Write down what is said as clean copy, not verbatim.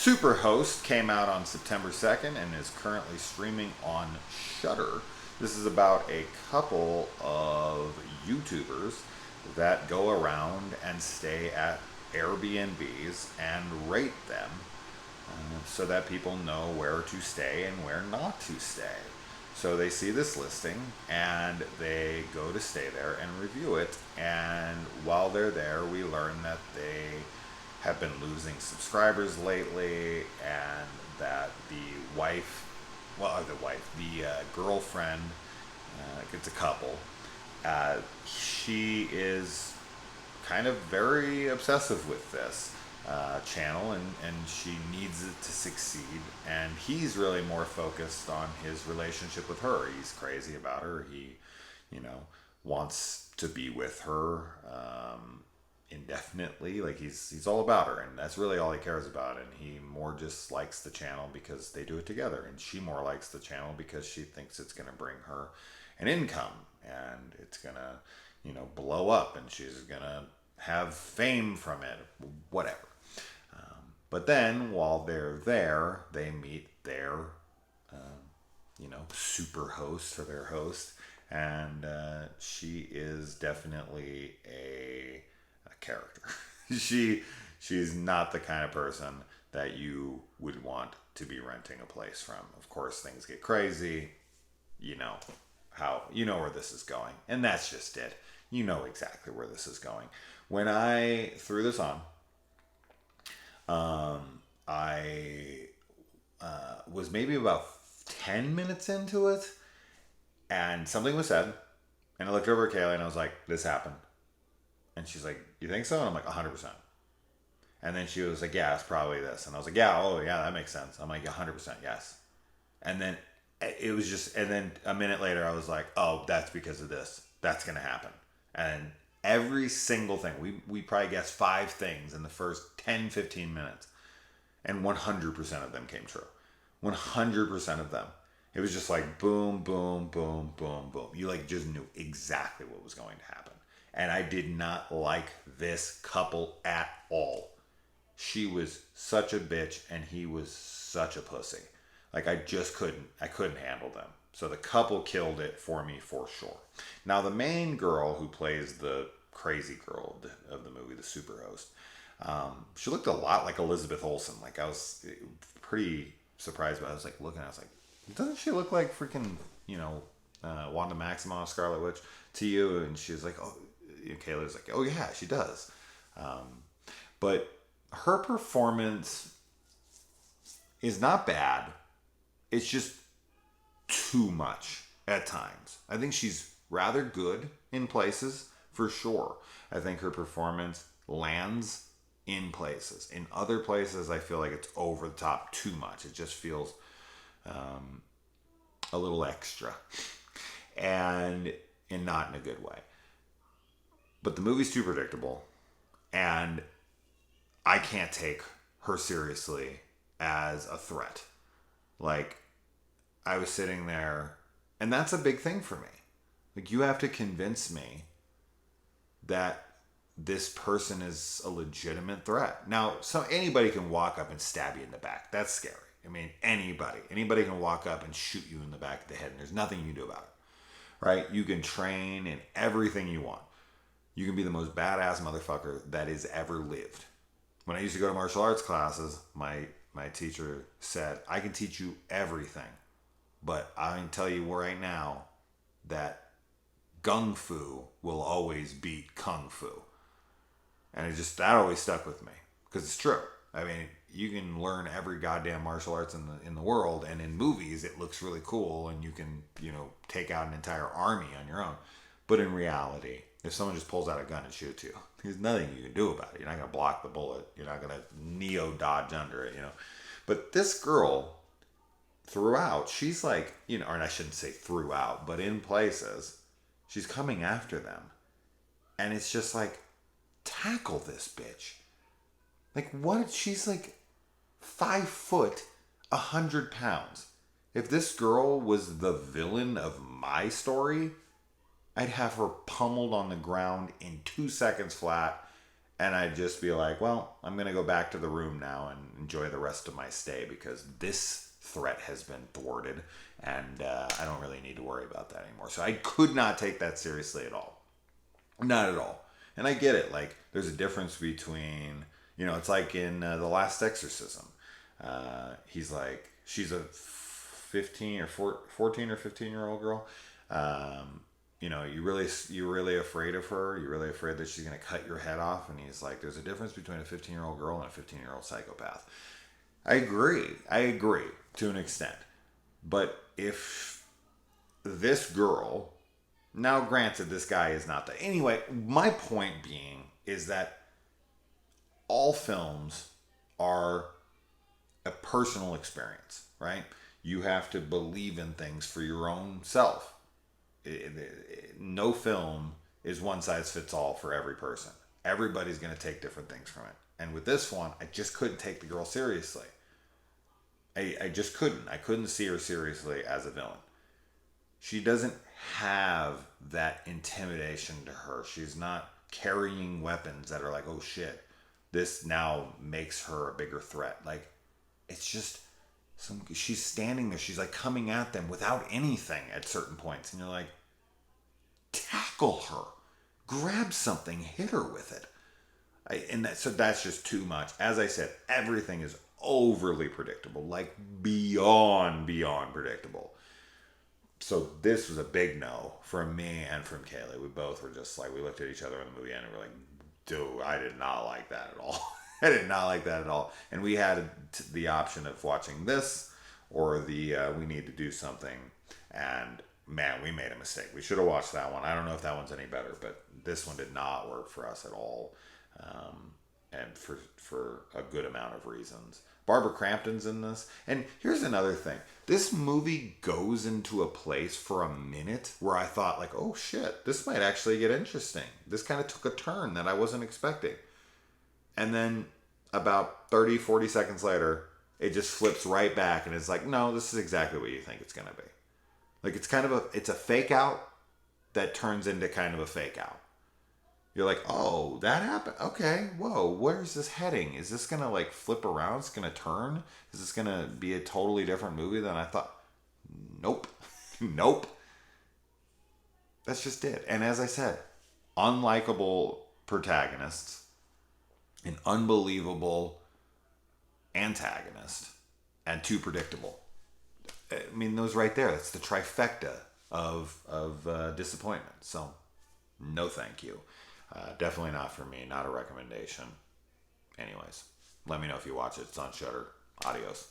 Superhost came out on September 2nd and is currently streaming on Shudder. This is about a couple of YouTubers that go around and stay at Airbnbs and rate them so that people know where to stay and where not to stay. So they see this listing and they go to stay there and review it. And while they're there, we learn that they have been losing subscribers lately, and that the girlfriend, it's a couple, she is kind of very obsessive with this channel, and she needs it to succeed, and he's really more focused on his relationship with her. He's crazy about her. He, wants to be with her indefinitely. Like he's all about her, and that's really all he cares about. And he more just likes the channel because they do it together, and she more likes the channel because she thinks it's going to bring her an income, and it's going to blow up, and she's going to have fame from it, whatever. But then while they're there, they meet their super host, or their host, and she is definitely a character. She's not the kind of person that you would want to be renting a place from. Of course, things get crazy. You know where this is going, and that's just it. You know exactly where this is going. When I threw this on, I was maybe about 10 minutes into it, and something was said, and I looked over at Kayla and I was like, "This happened." And she's like, "You think so?" And I'm like, 100%. And then she was like, "Yeah, it's probably this." And I was like, "Yeah, oh yeah, that makes sense." I'm like, 100% yes. And then it was just, and then a minute later I was like, "Oh, that's because of this. That's going to happen." And every single thing, we probably guessed 5 things in the first 10, 15 minutes. And 100% of them came true. 100% of them. It was just like boom, boom, boom, boom, boom. You just knew exactly what was going to happen. And I did not like this couple at all. She was such a bitch and he was such a pussy. I couldn't handle them. So the couple killed it for me for sure. Now the main girl who plays the crazy girl of the movie, the Superhost, she looked a lot like Elizabeth Olsen. I was pretty surprised by it. I was looking, I was like, doesn't she look like freaking, Wanda Maximoff, Scarlet Witch to you? And she was like, oh, Kayla's like, oh yeah, she does. But her performance is not bad. It's just too much at times. I think she's rather good in places, for sure. I think her performance lands in places. In other places, I feel like it's over the top too much. It just feels a little extra. And not in a good way. But the movie's too predictable, and I can't take her seriously as a threat. I was sitting there, and that's a big thing for me. You have to convince me that this person is a legitimate threat. Now, anybody can walk up and stab you in the back. That's scary. I mean, anybody can walk up and shoot you in the back of the head, and there's nothing you can do about it, right? You can train in everything you want. You can be the most badass motherfucker that has ever lived. When I used to go to martial arts classes, my teacher said, "I can teach you everything, but I can tell you right now that gung fu will always beat kung fu." And that always stuck with me, because it's true. I mean, you can learn every goddamn martial arts in the world, and in movies it looks really cool, and you can take out an entire army on your own. But in reality, if someone just pulls out a gun and shoots you, there's nothing you can do about it. You're not going to block the bullet. You're not going to neo-dodge under it, But this girl, throughout, she's or I shouldn't say throughout, but in places, she's coming after them. And it's just tackle this bitch. What? She's 5 foot, 100 pounds. If this girl was the villain of my story, I'd have her pummeled on the ground in 2 seconds flat, And I'd just be like, well, I'm going to go back to the room now and enjoy the rest of my stay because this threat has been thwarted and I don't really need to worry about that anymore. So I could not take that seriously at all. Not at all. And I get it. Like, there's a difference between, it's like in The Last Exorcism. He's like, she's a 15 or 14 or 15-year-old girl. You're really afraid of her. You're really afraid that she's going to cut your head off. And he's like, there's a difference between a 15-year-old girl and a 15-year-old psychopath. I agree to an extent. But if this girl, now granted, this guy is not the, anyway, my point being is that all films are a personal experience, right? You have to believe in things for your own self. No film is one size fits all for every person. Everybody's going to take different things from it. And with this one, I just couldn't take the girl seriously. I just couldn't. I couldn't see her seriously as a villain. She doesn't have that intimidation to her. She's not carrying weapons that are like, oh shit, this now makes her a bigger threat. Like, it's just she's standing there. She's like coming at them without anything at certain points. And you're like, tackle her. Grab something. Hit her with it. So that's just too much. As I said, everything is overly predictable. Like beyond predictable. So this was a big no from me and from Kaylee. We both were just like, we looked at each other in the movie and we were like, dude, I did not like that at all. I did not like that at all. And we had the option of watching this or the we need to do something. And man, we made a mistake. We should have watched that one. I don't know if that one's any better, but this one did not work for us at all. And for a good amount of reasons. Barbara Crampton's in this. And here's another thing. This movie goes into a place for a minute where I thought like, oh shit, this might actually get interesting. This kind of took a turn that I wasn't expecting. And then about 30, 40 seconds later, it just flips right back and it's like, no, this is exactly what you think it's going to be. Like it's a fake out that turns into kind of a fake out. You're like, oh, that happened. Okay, whoa, where's this heading? Is this going to like flip around? It's going to turn? Is this going to be a totally different movie than I thought? Nope. Nope. That's just it. And as I said, unlikable protagonists, an unbelievable antagonist, and too predictable. I mean, those right there, that's the trifecta of disappointment. So, no thank you. Definitely not for me. Not a recommendation. Anyways, let me know if you watch it. It's on Shudder. Adios.